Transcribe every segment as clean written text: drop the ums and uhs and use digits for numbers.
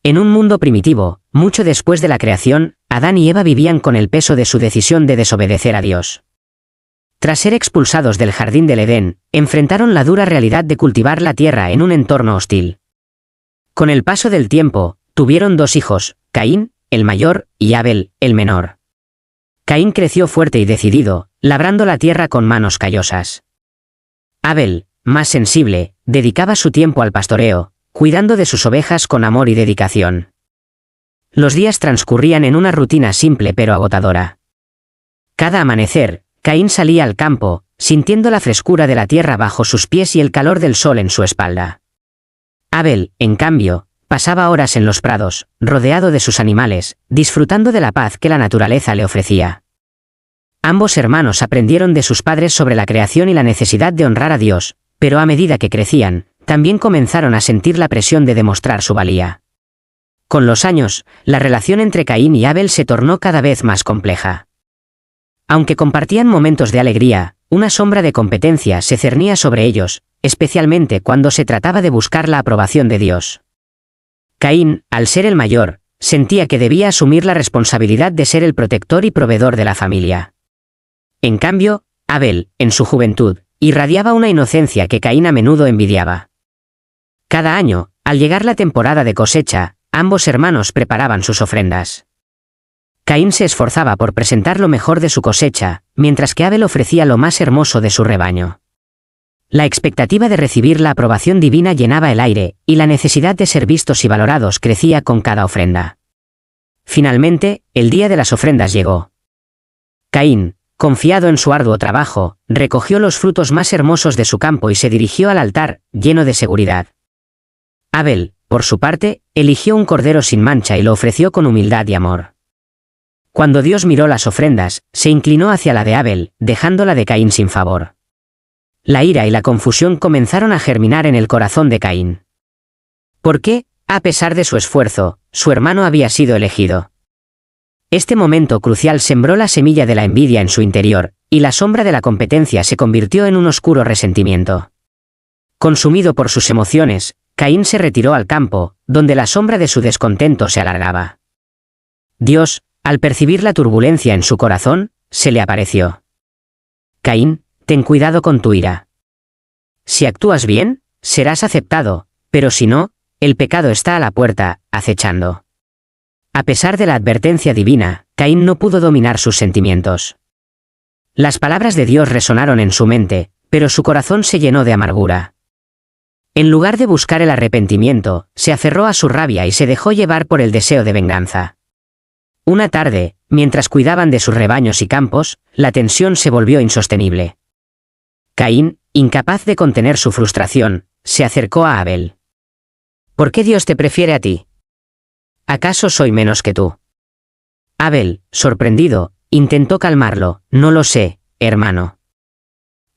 En un mundo primitivo, mucho después de la creación, Adán y Eva vivían con el peso de su decisión de desobedecer a Dios. Tras ser expulsados del jardín del Edén, enfrentaron la dura realidad de cultivar la tierra en un entorno hostil. Con el paso del tiempo, tuvieron 2 hijos, Caín, el mayor, y Abel, el menor. Caín creció fuerte y decidido, labrando la tierra con manos callosas. Abel, más sensible, dedicaba su tiempo al pastoreo, cuidando de sus ovejas con amor y dedicación. Los días transcurrían en una rutina simple pero agotadora. Cada amanecer, Caín salía al campo, sintiendo la frescura de la tierra bajo sus pies y el calor del sol en su espalda. Abel, en cambio, pasaba horas en los prados, rodeado de sus animales, disfrutando de la paz que la naturaleza le ofrecía. Ambos hermanos aprendieron de sus padres sobre la creación y la necesidad de honrar a Dios, pero a medida que crecían, también comenzaron a sentir la presión de demostrar su valía. Con los años, la relación entre Caín y Abel se tornó cada vez más compleja. Aunque compartían momentos de alegría, una sombra de competencia se cernía sobre ellos, especialmente cuando se trataba de buscar la aprobación de Dios. Caín, al ser el mayor, sentía que debía asumir la responsabilidad de ser el protector y proveedor de la familia. En cambio, Abel, en su juventud, irradiaba una inocencia que Caín a menudo envidiaba. Cada año, al llegar la temporada de cosecha, ambos hermanos preparaban sus ofrendas. Caín se esforzaba por presentar lo mejor de su cosecha, mientras que Abel ofrecía lo más hermoso de su rebaño. La expectativa de recibir la aprobación divina llenaba el aire, y la necesidad de ser vistos y valorados crecía con cada ofrenda. Finalmente, el día de las ofrendas llegó. Caín, confiado en su arduo trabajo, recogió los frutos más hermosos de su campo y se dirigió al altar, lleno de seguridad. Abel, por su parte, eligió un cordero sin mancha y lo ofreció con humildad y amor. Cuando Dios miró las ofrendas, se inclinó hacia la de Abel, dejando la de Caín sin favor. La ira y la confusión comenzaron a germinar en el corazón de Caín. ¿Por qué, a pesar de su esfuerzo, su hermano había sido elegido? Este momento crucial sembró la semilla de la envidia en su interior, y la sombra de la competencia se convirtió en un oscuro resentimiento. Consumido por sus emociones, Caín se retiró al campo, donde la sombra de su descontento se alargaba. Dios, al percibir la turbulencia en su corazón, se le apareció. Caín, ten cuidado con tu ira. Si actúas bien, serás aceptado, pero si no, el pecado está a la puerta, acechando. A pesar de la advertencia divina, Caín no pudo dominar sus sentimientos. Las palabras de Dios resonaron en su mente, pero su corazón se llenó de amargura. En lugar de buscar el arrepentimiento, se aferró a su rabia y se dejó llevar por el deseo de venganza. Una tarde, mientras cuidaban de sus rebaños y campos, la tensión se volvió insostenible. Caín, incapaz de contener su frustración, se acercó a Abel. ¿Por qué Dios te prefiere a ti? ¿Acaso soy menos que tú? Abel, sorprendido, intentó calmarlo. No lo sé, hermano.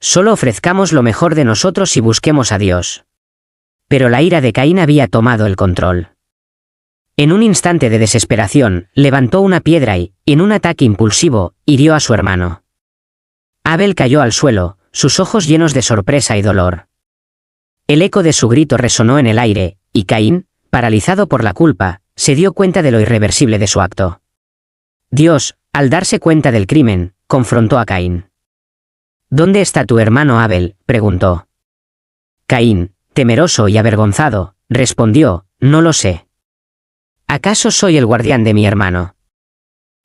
Solo ofrezcamos lo mejor de nosotros y busquemos a Dios. Pero la ira de Caín había tomado el control. En un instante de desesperación, levantó una piedra y, en un ataque impulsivo, hirió a su hermano. Abel cayó al suelo, sus ojos llenos de sorpresa y dolor. El eco de su grito resonó en el aire, y Caín, paralizado por la culpa, se dio cuenta de lo irreversible de su acto. Dios, al darse cuenta del crimen, confrontó a Caín. ¿Dónde está tu hermano Abel?, preguntó. Caín, temeroso y avergonzado, respondió, no lo sé. ¿Acaso soy el guardián de mi hermano?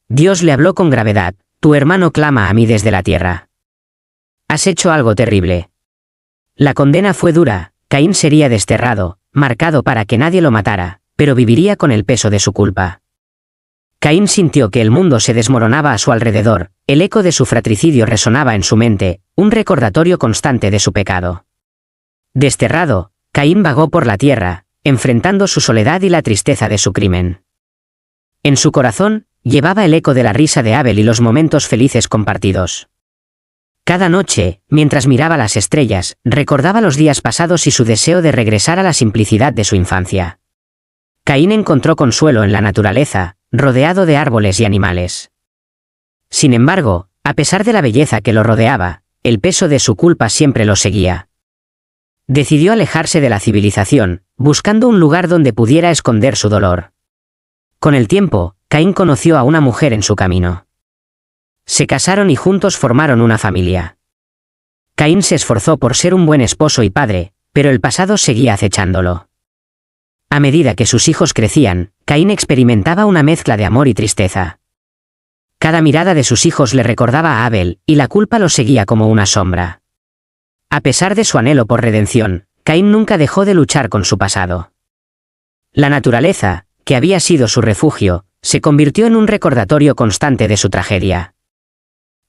Dios le habló con gravedad, tu hermano clama a mí desde la tierra. Has hecho algo terrible. La condena fue dura, Caín sería desterrado, marcado para que nadie lo matara, pero viviría con el peso de su culpa. Caín sintió que el mundo se desmoronaba a su alrededor, el eco de su fratricidio resonaba en su mente, un recordatorio constante de su pecado. Desterrado, Caín vagó por la tierra, enfrentando su soledad y la tristeza de su crimen. En su corazón, llevaba el eco de la risa de Abel y los momentos felices compartidos. Cada noche, mientras miraba las estrellas, recordaba los días pasados y su deseo de regresar a la simplicidad de su infancia. Caín encontró consuelo en la naturaleza, rodeado de árboles y animales. Sin embargo, a pesar de la belleza que lo rodeaba, el peso de su culpa siempre lo seguía. Decidió alejarse de la civilización, buscando un lugar donde pudiera esconder su dolor. Con el tiempo, Caín conoció a una mujer en su camino. Se casaron y juntos formaron una familia. Caín se esforzó por ser un buen esposo y padre, pero el pasado seguía acechándolo. A medida que sus hijos crecían, Caín experimentaba una mezcla de amor y tristeza. Cada mirada de sus hijos le recordaba a Abel, y la culpa lo seguía como una sombra. A pesar de su anhelo por redención, Caín nunca dejó de luchar con su pasado. La naturaleza, que había sido su refugio, se convirtió en un recordatorio constante de su tragedia.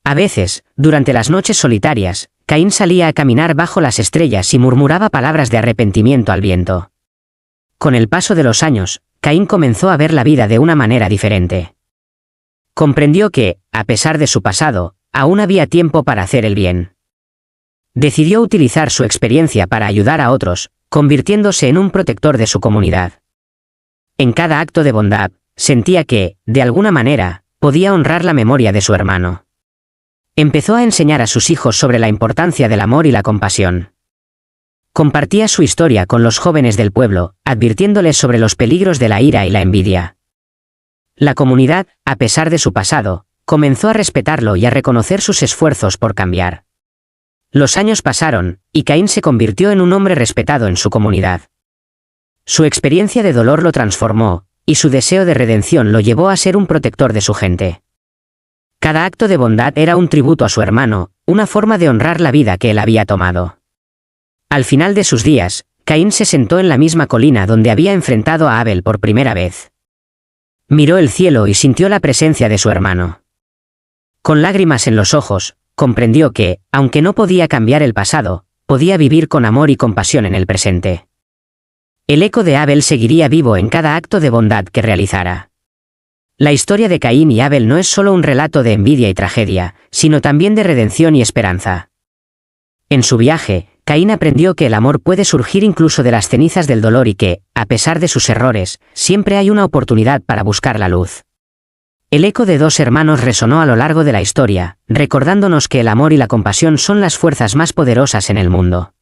A veces, durante las noches solitarias, Caín salía a caminar bajo las estrellas y murmuraba palabras de arrepentimiento al viento. Con el paso de los años, Caín comenzó a ver la vida de una manera diferente. Comprendió que, a pesar de su pasado, aún había tiempo para hacer el bien. Decidió utilizar su experiencia para ayudar a otros, convirtiéndose en un protector de su comunidad. En cada acto de bondad, sentía que, de alguna manera, podía honrar la memoria de su hermano. Empezó a enseñar a sus hijos sobre la importancia del amor y la compasión. Compartía su historia con los jóvenes del pueblo, advirtiéndoles sobre los peligros de la ira y la envidia. La comunidad, a pesar de su pasado, comenzó a respetarlo y a reconocer sus esfuerzos por cambiar. Los años pasaron, y Caín se convirtió en un hombre respetado en su comunidad. Su experiencia de dolor lo transformó, y su deseo de redención lo llevó a ser un protector de su gente. Cada acto de bondad era un tributo a su hermano, una forma de honrar la vida que él había tomado. Al final de sus días, Caín se sentó en la misma colina donde había enfrentado a Abel por primera vez. Miró el cielo y sintió la presencia de su hermano. Con lágrimas en los ojos, comprendió que, aunque no podía cambiar el pasado, podía vivir con amor y compasión en el presente. El eco de Abel seguiría vivo en cada acto de bondad que realizara. La historia de Caín y Abel no es solo un relato de envidia y tragedia, sino también de redención y esperanza. En su viaje, Caín aprendió que el amor puede surgir incluso de las cenizas del dolor y que, a pesar de sus errores, siempre hay una oportunidad para buscar la luz. El eco de dos hermanos resonó a lo largo de la historia, recordándonos que el amor y la compasión son las fuerzas más poderosas en el mundo.